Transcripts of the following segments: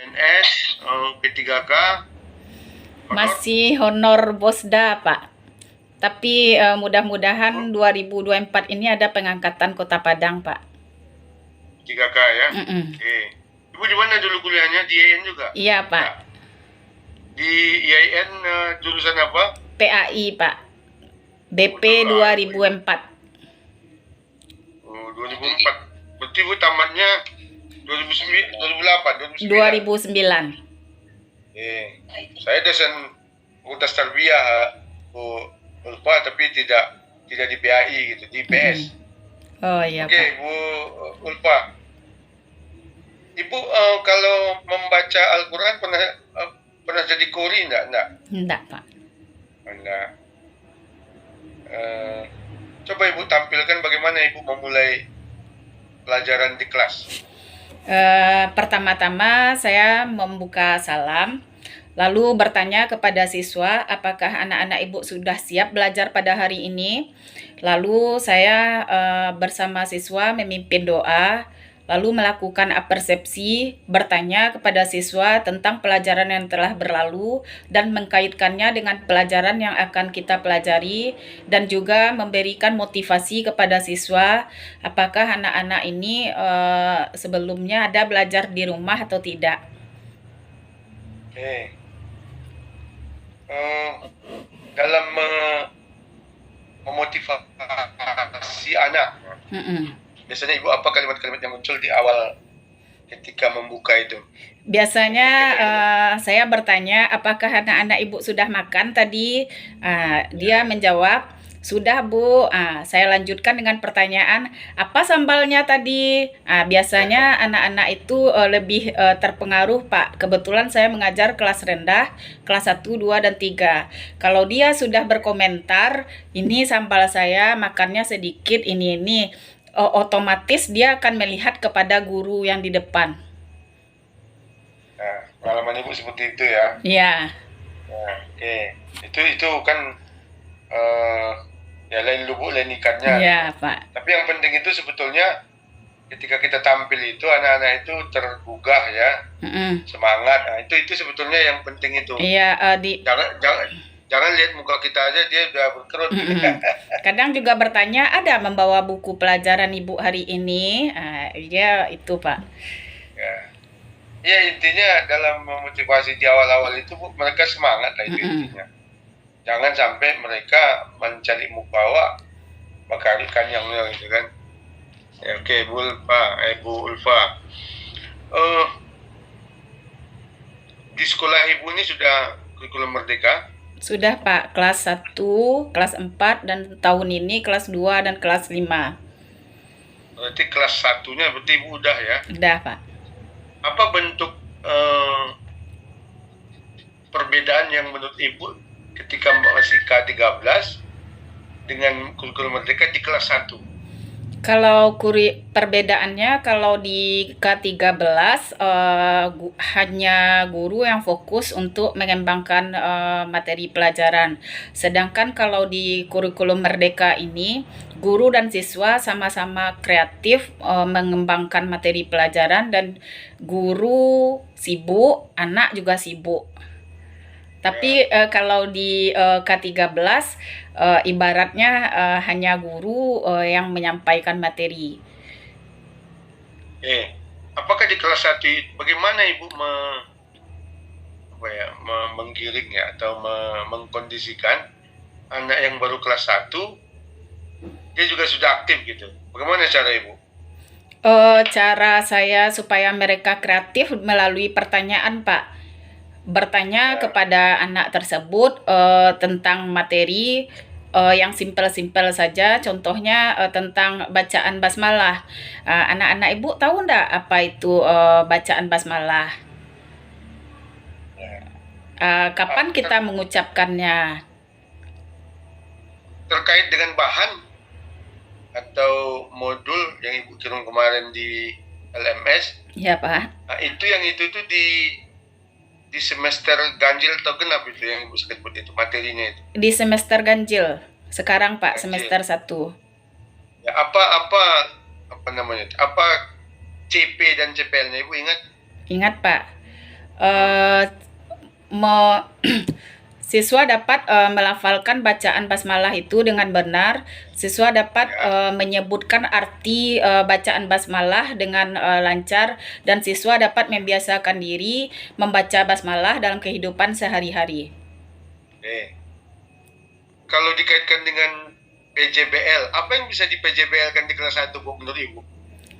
PNS, P3K, honor. Masih honor Bosda, Pak. Tapi mudah-mudahan 2024 ini ada pengangkatan Kota Padang, Pak. 3K ya. Oke. Ibu di mana dulu kuliahnya? Di IAIN juga? Iya, Pak. Ya. Di IAIN jurusan apa? PAI, Pak. BP 2004. 2004. Berarti Bu tamatnya 2008, 2009. Saya dosen fakultas tarbiyah Bu Ulfa, tapi tidak di PAI gitu, di IPS. Oh iya, Oke, Pak. Bu Ulfa. Ibu kalau membaca Al-Quran pernah jadi qori enggak? Enggak, Pak. Enggak. Coba Ibu tampilkan bagaimana Ibu memulai pelajaran di kelas. Pertama-tama saya membuka salam, lalu bertanya kepada siswa apakah anak-anak Ibu sudah siap belajar pada hari ini. Lalu saya bersama siswa memimpin doa, lalu melakukan apersepsi, bertanya kepada siswa tentang pelajaran yang telah berlalu dan mengkaitkannya dengan pelajaran yang akan kita pelajari, dan juga memberikan motivasi kepada siswa apakah anak-anak ini sebelumnya ada belajar di rumah atau tidak. Oke. Dalam memotivasi anak, biasanya Ibu apa kalimat-kalimat yang muncul di awal ketika membuka itu? Biasanya saya bertanya apakah anak-anak Ibu sudah makan tadi. Dia menjawab sudah, Bu. Saya lanjutkan dengan pertanyaan apa sambalnya tadi. Biasanya anak-anak itu lebih terpengaruh, Pak. Kebetulan saya mengajar kelas rendah, kelas 1, 2, dan 3. Kalau dia sudah berkomentar ini sambal saya makannya sedikit, ini otomatis dia akan melihat kepada guru yang di depan. Nah, pengalaman Ibu seperti itu ya? Iya. Nah, oke. Itu kan ya lain lubuk lain ikannya. Iya, Pak. Tapi yang penting itu sebetulnya ketika kita tampil itu anak-anak itu tergugah ya, semangat. Nah, itu sebetulnya yang penting itu. Iya. Jangan lihat muka kita aja dia udah berkerut. Kadang juga bertanya ada membawa buku pelajaran Ibu hari ini. Ya itu, Pak. Ya intinya dalam memotivasi di awal-awal itu mereka semangat lah itu intinya. Jangan sampai mereka mencari mubawa maka ikan yang gitu kan. Ya, oke, Bu Ulfa. Di sekolah Ibu ini sudah kurikulum merdeka? Sudah, Pak. Kelas 1, kelas 4, dan tahun ini kelas 2 dan kelas 5. Berarti kelas 1-nya berarti Ibu udah ya? Udah, Pak. Apa bentuk perbedaan yang menurut Ibu ketika masih K13 dengan kurikulum merdeka di kelas 1? Kalau perbedaannya, kalau di K13 hanya guru yang fokus untuk mengembangkan materi pelajaran. Sedangkan kalau di kurikulum merdeka ini, guru dan siswa sama-sama kreatif mengembangkan materi pelajaran, dan guru sibuk, anak juga sibuk. Tapi kalau di K13 ibaratnya hanya guru yang menyampaikan materi. Apakah di kelas 1 bagaimana Ibu menggiring ya atau mengkondisikan anak yang baru kelas 1 dia juga sudah aktif gitu? Bagaimana cara Ibu? Cara saya supaya mereka kreatif melalui pertanyaan, Pak. Bertanya kepada anak tersebut tentang materi yang simpel-simpel saja. Contohnya tentang bacaan basmalah. Anak-anak Ibu tahu enggak apa itu bacaan basmalah? Kapan kita mengucapkannya? Terkait dengan bahan atau modul yang Ibu kirim kemarin di LMS? Ya, Pak. Itu di semester ganjil atau genap itu yang Ibu sebut itu materinya itu? Di semester ganjil sekarang, Pak. Ganjil. Semester 1. Ya, apa namanya? Apa CP dan CPL-nya Ibu ingat? Ingat, Pak. eh, me- siswa dapat melafalkan bacaan basmalah itu dengan benar. Siswa dapat menyebutkan arti bacaan basmalah dengan lancar, dan siswa dapat membiasakan diri membaca basmalah dalam kehidupan sehari-hari. Kalau dikaitkan dengan PJBL, apa yang bisa di PJBL kan di kelas 1 Bu menurut Ibu?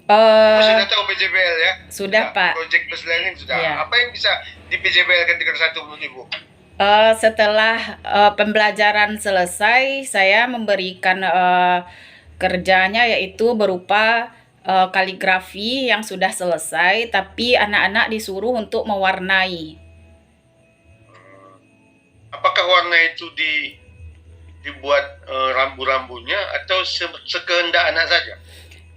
Ibu sudah tahu PJBL ya? Sudah, Pak. Project Based Learning sudah. Ya. Apa yang bisa di PJBL kan di kelas 1 menurut Ibu? Setelah pembelajaran selesai, saya memberikan kerjanya yaitu berupa kaligrafi yang sudah selesai, tapi anak-anak disuruh untuk mewarnai. Apakah warna itu dibuat rambu-rambunya atau sekehendak anak saja?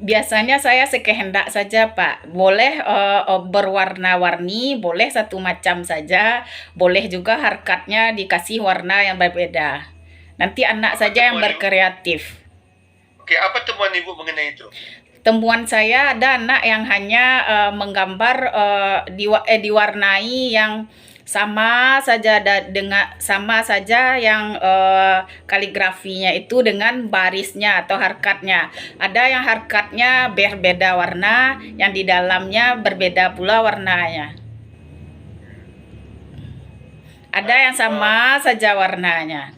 Biasanya saya sekehendak saja, Pak. Boleh berwarna-warni, boleh satu macam saja, boleh juga harkatnya dikasih warna yang berbeda. Nanti anak saja yang berkreatif. Oke, apa temuan Ibu mengenai itu? Temuan saya ada anak yang hanya menggambar diwarnai yang sama saja yang kaligrafinya itu dengan barisnya atau harkatnya. Ada yang harkatnya berbeda warna, yang di dalamnya berbeda pula warnanya. Ada yang sama saja warnanya.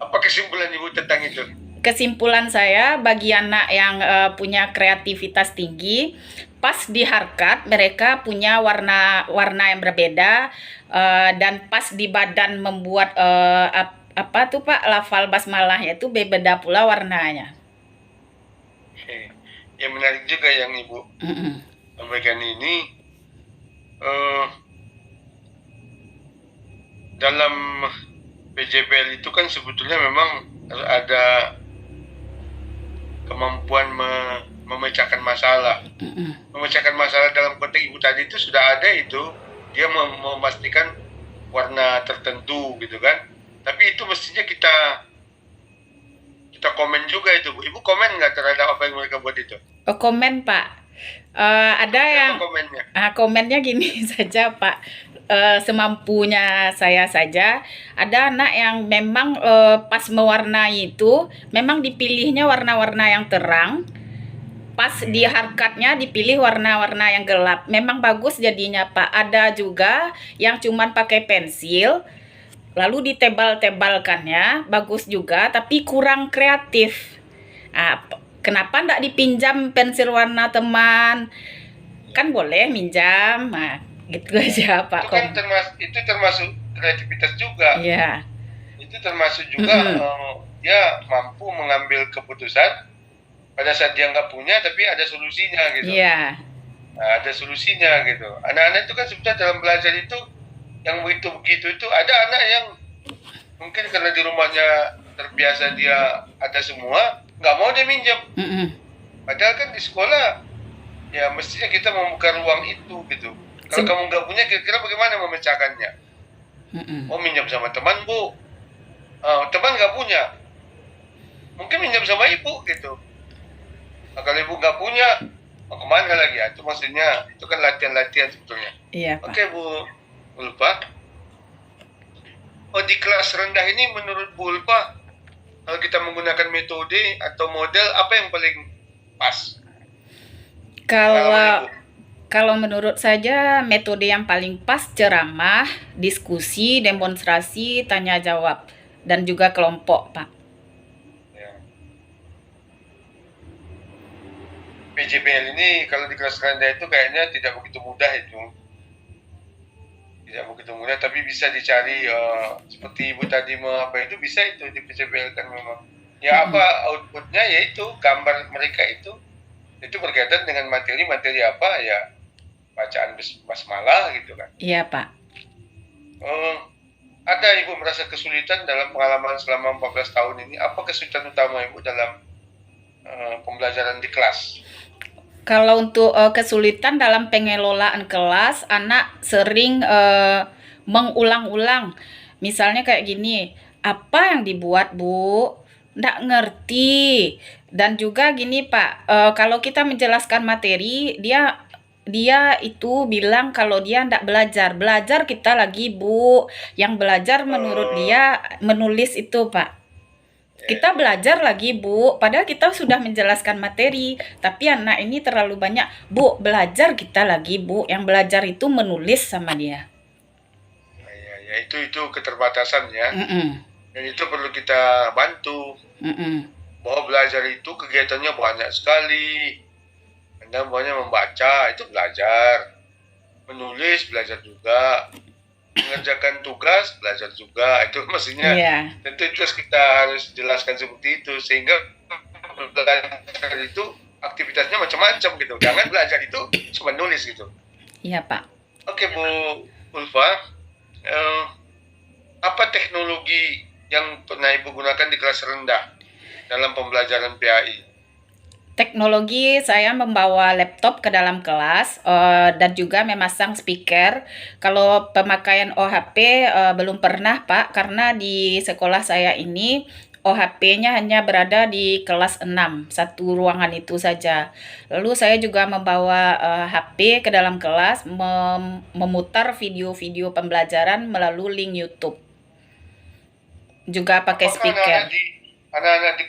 Apa kesimpulan Ibu tentang itu? Kesimpulan saya, bagi anak yang punya kreativitas tinggi, pas di harkat mereka punya warna yang berbeda, dan pas di badan membuat apa tuh Pak, lafal basmalahnya itu berbeda pula warnanya. Yang menarik juga yang Ibu sampaikan ini, dalam PJBL itu kan sebetulnya memang ada kemampuan memecahkan masalah. Memecahkan masalah dalam konteks Ibu tadi itu sudah ada itu, dia memastikan warna tertentu gitu kan. Tapi itu mestinya kita komen juga itu, Bu. Ibu komen nggak terhadap apa yang mereka buat itu? Oh, komen, Pak. Ada yang komennya? Komennya gini saja, Pak. Semampunya saya saja. Ada anak yang memang pas mewarnai itu memang dipilihnya warna-warna yang terang, pas di harkatnya dipilih warna-warna yang gelap. Memang bagus jadinya, Pak. Ada juga yang cuman pakai pensil lalu ditebal-tebalkannya, bagus juga, tapi kurang kreatif. Kenapa enggak dipinjam pensil warna teman? Kan boleh minjam. Nah, gitu aja, Pak. Itu kan termasuk kreativitas juga. Iya. Itu termasuk juga dia mampu mengambil keputusan pada saat dia nggak punya, tapi ada solusinya gitu. Iya. Nah, ada solusinya gitu. Anak-anak itu kan sebetulnya dalam belajar itu yang begitu itu ada anak yang mungkin karena di rumahnya terbiasa dia ada semua, nggak mau dia minjem. Padahal kan di sekolah ya mestinya kita membuka ruang itu gitu. Kalau kamu nggak punya, kira-kira bagaimana memecahkannya? Oh, minjam sama teman, Bu. Teman nggak punya, mungkin minjam sama ibu gitu. Nah, kalau ibu nggak punya, mau kemana lagi ya? Itu maksudnya, itu kan latihan-latihan sebetulnya. Iya, Pak. Oke, Bu Ulfa. Oh, di kelas rendah ini menurut Bu Ulfa, kalau kita menggunakan metode atau model, apa yang paling pas? Kalau menurut saya metode yang paling pas ceramah, diskusi, demonstrasi, tanya jawab, dan juga kelompok, Pak. Ya. PJBL ini kalau di kelas rendah itu kayaknya tidak begitu mudah itu. Tidak begitu mudah, tapi bisa dicari seperti Ibu tadi itu bisa itu di PJBL kan memang. Ya apa outputnya, yaitu gambar mereka itu berkaitan dengan materi apa ya, bacaan basmalah gitu kan. Iya, Pak. Ada Ibu merasa kesulitan dalam pengalaman selama 14 tahun ini? Apa kesulitan utama Ibu dalam pembelajaran di kelas? Kalau untuk kesulitan dalam pengelolaan kelas, anak sering mengulang-ulang. Misalnya kayak gini, apa yang dibuat, Bu? Nggak ngerti. Dan juga gini, Pak, kalau kita menjelaskan materi, dia dia itu bilang kalau dia ndak belajar. Belajar kita lagi, Bu. Yang belajar menurut dia menulis itu, Pak. Kita belajar lagi, Bu. Padahal kita sudah menjelaskan materi, tapi anak ini terlalu banyak. Bu, belajar kita lagi, Bu. Yang belajar itu menulis sama dia. Ya, itu keterbatasan ya. Dan itu perlu kita bantu. Bahwa belajar itu kegiatannya banyak sekali. Anda maunya membaca, itu belajar. Menulis, belajar juga. Mengerjakan tugas, belajar juga. Itu maksudnya tentu itu kita harus jelaskan seperti itu. Sehingga belajar itu aktivitasnya macam-macam gitu. Jangan belajar itu cuma nulis gitu. Iya, Pak. Oke, Bu Ulfa. Apa teknologi yang pernah Ibu gunakan di kelas rendah dalam pembelajaran PAI? Teknologi, saya membawa laptop ke dalam kelas dan juga memasang speaker. Kalau pemakaian OHP belum pernah, Pak, karena di sekolah saya ini OHP-nya hanya berada di kelas 6, satu ruangan itu saja. Lalu saya juga membawa HP ke dalam kelas, memutar video-video pembelajaran melalui link YouTube. Juga pakai speaker. Anak-anak di